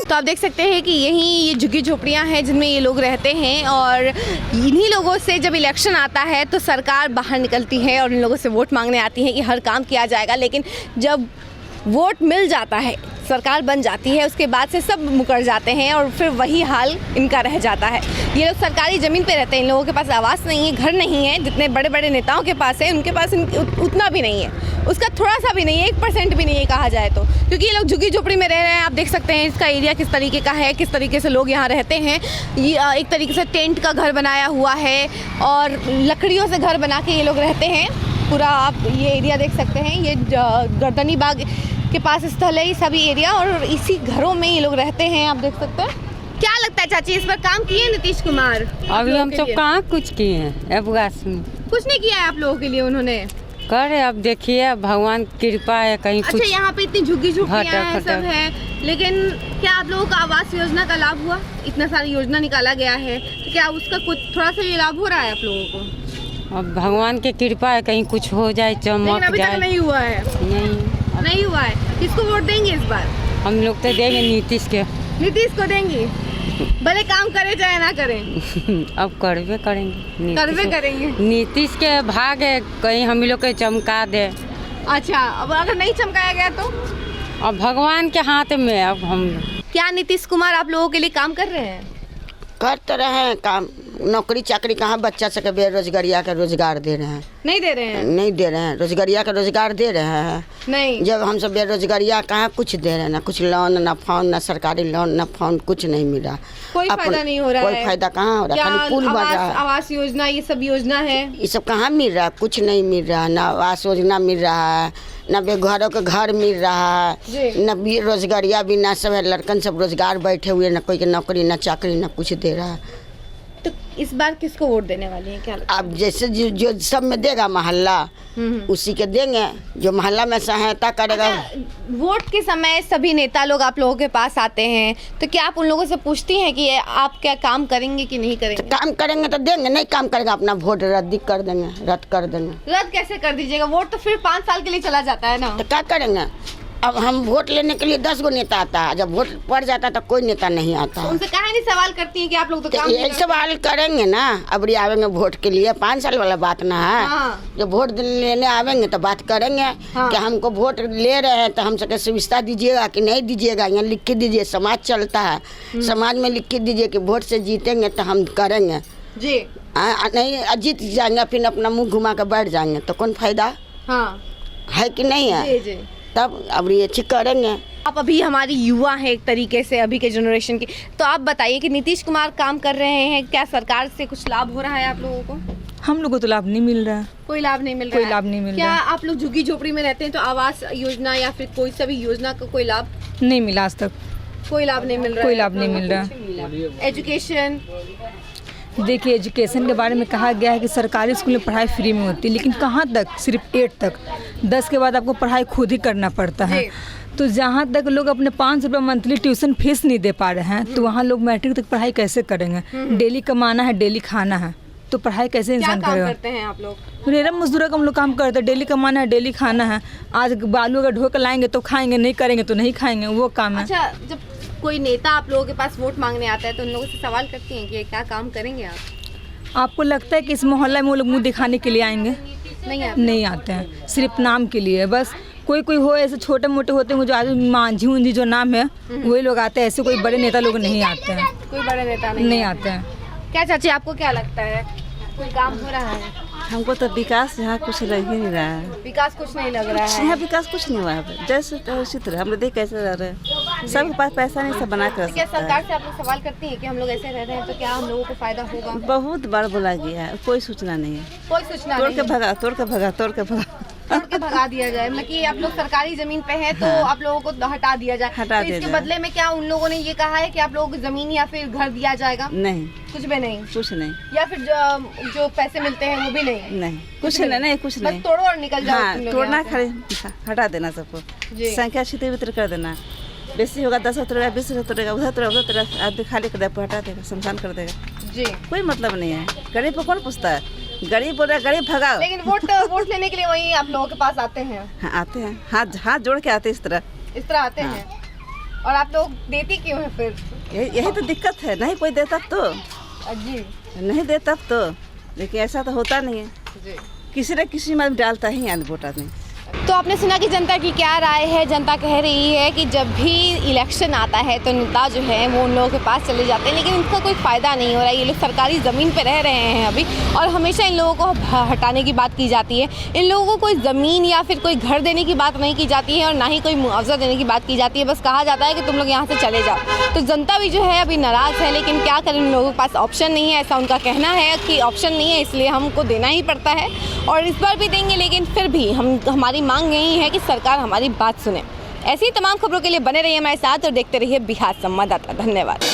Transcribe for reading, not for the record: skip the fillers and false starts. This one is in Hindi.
तो आप देख सकते हैं कि यहीं ये झुग्गी झोपड़ियाँ हैं जिनमें ये लोग रहते हैं और इन्हीं लोगों से जब इलेक्शन आता है तो सरकार बाहर निकलती है और इन लोगों से वोट मांगने आती है कि हर काम किया जाएगा। लेकिन जब वोट मिल जाता है, सरकार बन जाती है, उसके बाद से सब मुकर जाते हैं और फिर वही हाल इनका रह जाता है। ये लोग सरकारी ज़मीन पे रहते हैं, इन लोगों के पास आवास नहीं है, घर नहीं है। जितने बड़े बड़े नेताओं के पास है उनके पास उतना भी नहीं है, उसका थोड़ा सा भी नहीं है, 1% भी नहीं है कहा जाए तो। क्योंकि ये लोग झुग्गी झोपड़ी में रह रहे हैं। आप देख सकते हैं इसका एरिया किस तरीके का है, किस तरीके से लोग यहाँ रहते हैं। ये एक तरीके से टेंट का घर बनाया हुआ है और लकड़ियों से घर बना के ये लोग रहते हैं। पूरा आप ये एरिया देख सकते हैं, ये गर्दनी बाग के पास स्थल है ये सभी एरिया और इसी घरों में ये लोग रहते हैं। आप देख सकते हैं। क्या लगता है चाची, इस पर काम किए नीतीश कुमार? अभी हम सब कहाँ कुछ किए हैं, अब कुछ नहीं किया है आप लोगों के लिए उन्होंने। करे अब देखिए भगवान कृपा है कहीं अच्छा, कुछ। यहाँ पे इतनी झुग्गी झोपड़ियाँ हैं, सब है, लेकिन क्या आप लोगों का आवास योजना का लाभ हुआ? इतना सारी योजना निकाला गया है तो क्या उसका कुछ थोड़ा सा ये लाभ हो रहा है आप लोगों को? अब भगवान की कृपा है कहीं कुछ हो जाए, चमक अभी जाए। तक नहीं हुआ है। नहीं हुआ है। किसको वोट देंगे इस बार? हम लोग तो देंगे नीतीश के। नीतीश को देंगे, भले काम करे चाहे ना करें। अब करवे करेंगे। नीतीश के भाग है, कहीं हम लोग के चमका दे। अच्छा, अब अगर नहीं चमकाया गया तो? अब भगवान के हाथ में। अब हम क्या नीतीश कुमार आप लोगों के लिए काम कर रहे हैं? कर तो रहे हैं काम, नौकरी चाकरी कहाँ बच्चा सबके बेरोजगारिया का रोजगार दे रहे हैं? नहीं दे रहे हैं। नहीं दे रहे हैं, रोजगारिया का रोजगार दे रहे हैं नहीं। जब हम सब बेरोजगारिया कहाँ कुछ दे रहे हैं, ना कुछ लोन ना फोन, ना सरकारी लोन ना फोन, कुछ नहीं मिल रहा। कोई फायदा नहीं हो रहा है। कोई फायदा कहाँ हो रहा है, खाली पुल बन रहा है। आवास योजना ये सब योजना है, ये सब कहाँ मिल रहा है? कुछ नहीं मिल रहा है। ना आवास योजना मिल रहा है, न बेघरों के घर मिल रहा है, न बेरोजगारिया भी, ना सब है लड़कन सब रोजगार बैठे हुए, न कोई के नौकरी न चाकरी न कुछ दे रहा है। तो इस बार किसको वोट देने वाली हैं, क्या लगता है? अब जैसे जो सब में देगा मोहल्ला उसी के देंगे, जो मोहल्ला में सहायता करेगा। वोट के समय सभी नेता लोग आप लोगों के पास आते हैं तो क्या आप उन लोगों से पूछती हैं कि आप क्या काम करेंगे कि नहीं करेंगे? काम करेंगे तो देंगे, नहीं काम करेगा अपना वोट रद्द कर देंगे। रद्द कैसे कर दीजिएगा? वोट तो फिर 5 साल के लिए चला जाता है ना। तो क्या करेंगे? अब हम वोट लेने के लिए 10 गो नेता आता है, जब वोट पड़ जाता है तो कोई नेता नहीं आता है। उनसे कहा नहीं सवाल करती हैं कि आप लोग तो काम यही सवाल करेंगे ना। अब आवेंगे वोट के लिए, 5 साल वाला बात ना है। हाँ। जब वोट लेने आवेंगे तो बात करेंगे। हाँ। कि हमको वोट ले रहे हैं तो हम सबके सुविधा दीजिएगा कि नहीं दीजिएगा, यहाँ लिख के दीजिए। समाज चलता है, समाज में लिख के दीजिए कि वोट से जीतेंगे तो हम करेंगे जी। नहीं जीत जाएंगे फिर अपना मुँह घुमा कर बैठ जाएंगे तो कौन फायदा? हाँ। है कि नहीं है? जी। तब अब ये ठीक करेंगे। आप अभी हमारी युवा है एक तरीके से, अभी के जनरेशन की, तो आप बताइए कि नीतीश कुमार काम कर रहे हैं, क्या सरकार से कुछ लाभ हो रहा है आप लोगों को? हम लोगों को तो लाभ नहीं मिल रहा है। कोई लाभ नहीं मिल रहा है? कोई लाभ नहीं मिल क्या रहा है। आप लोग झुग्गी झोपड़ी में रहते हैं तो आवास योजना या फिर कोई सा भी योजना का कोई लाभ नहीं मिला आज तक। कोई लाभ नहीं मिल रहा है? कोई लाभ नहीं मिल रहा। एजुकेशन, देखिए एजुकेशन के बारे में कहा गया है कि सरकारी स्कूल में पढ़ाई फ्री में होती है, लेकिन कहाँ तक? सिर्फ 8 तक। 10 के बाद आपको पढ़ाई खुद ही करना पड़ता है। तो जहाँ तक लोग अपने 500 रुपये मंथली ट्यूशन फीस नहीं दे पा रहे हैं तो वहाँ लोग मैट्रिक तक पढ़ाई कैसे करेंगे? डेली कमाना है, डेली खाना है, तो पढ़ाई कैसे इंसान करेगा? क्या करते हैं आप लोग? रेरा मजदूर का हम लोग काम करते हैं। डेली कमाना है, डेली खाना है। आज बालू अगर ढो कर लाएंगे तो खाएंगे, नहीं करेंगे तो नहीं खाएंगे, वो काम है। अच्छा, जब कोई नेता आप लोगों के पास वोट मांगने आता है तो उन लोगों से सवाल करती हैं कि क्या काम करेंगे आप? आपको लगता है कि इस मोहल्ला में वो लोग मुँह दिखाने के लिए आएंगे? नहीं आते हैं, सिर्फ नाम के लिए। बस कोई हो ऐसे छोटे मोटे होते हैं जो आज मांझी उंझी जो नाम है वही लोग आते हैं, ऐसे कोई बड़े नेता लोग नहीं आते हैं। कोई बड़े नेता नहीं आते हैं। क्या चाची, आपको क्या लगता है, कोई काम हो रहा है? हमको तो विकास यहाँ कुछ लग ही नहीं रहा है। विकास कुछ नहीं लग रहा है? यहाँ विकास कुछ नहीं हुआ है। जैसे उसी तरह हम लोग देख कैसे रह रहे हैं, सबके पास पैसा नहीं, सब बना कर। क्या सरकार से आप लोग सवाल करती हैं कि हम लोग ऐसे रह रहे हैं तो क्या हम लोगों को फायदा होगा? बहुत बार बोला गया है, कोई सूचना नहीं है। कोई सूचना तोड़ नहीं? के भगा तोड़ के भगा दिया जाए, मतलब कि आप लोग सरकारी जमीन पे है तो आप लोगों को हटा दिया जाए। हटा तो दिया इसके जाए। बदले में क्या उन लोगों ने ये कहा है कि आप लोगों को जमीन या फिर घर दिया जाएगा? नहीं, कुछ भी नहीं? कुछ नहीं, या फिर जो पैसे मिलते हैं वो भी नहीं? नहीं कुछ नहीं, कुछ नहीं। बस तोड़ो और निकल जाओ। हाँ, तुम लोग तोड़ना यहाँ से। खड़े हटा देना सबको, जी। संख्या छितर वितर कर देना। बेसी होगा 10 तोड़ेगा, 20 तोड़ेगा, उधर तोड़ेगा, आदमी खाली कर देगा, हटा देगा, शमशान कर देगा। जी। कोई मतलब नहीं है। गरीब को कौन पूछता है? गरीब बोल रहा है, गरीब भगाओ। लेकिन वोट लेने के लिए वही आप लोगों के पास आते हैं? हाँ, आते हैं, हाथ जोड़ के आते हैं, इस तरह आते हैं। और आप लोग देती क्यों है फिर? यही तो दिक्कत है, नहीं कोई देता तो जी नहीं देता तो, लेकिन ऐसा तो होता नहीं है। जी। किसी न किसी में डालता ही है वोट आदमी। तो आपने सुना कि जनता की क्या राय है। जनता कह रही है कि जब भी इलेक्शन आता है तो नेता जो है वो उन लोगों के पास चले जाते हैं, लेकिन इनका कोई फ़ायदा नहीं हो रहा है। ये लोग सरकारी ज़मीन पे रह रहे हैं अभी, और हमेशा इन लोगों को हटाने की बात की जाती है। इन लोगों को कोई ज़मीन या फिर कोई घर देने की बात नहीं की जाती है और ना ही कोई मुआवजा देने की बात की जाती है। बस कहा जाता है कि तुम लोग यहाँ से चले जाओ। तो जनता भी जो है अभी नाराज़ है, लेकिन क्या करें, इन लोगों के पास ऑप्शन नहीं है। ऐसा उनका कहना है कि ऑप्शन नहीं है, इसलिए हमको देना ही पड़ता है और इस बार भी देंगे। लेकिन फिर भी हमारी मांग यही है कि सरकार हमारी बात सुने। ऐसी तमाम खबरों के लिए बने रहिए हमारे साथ और देखते रहिए बिहार संवाददाता। धन्यवाद।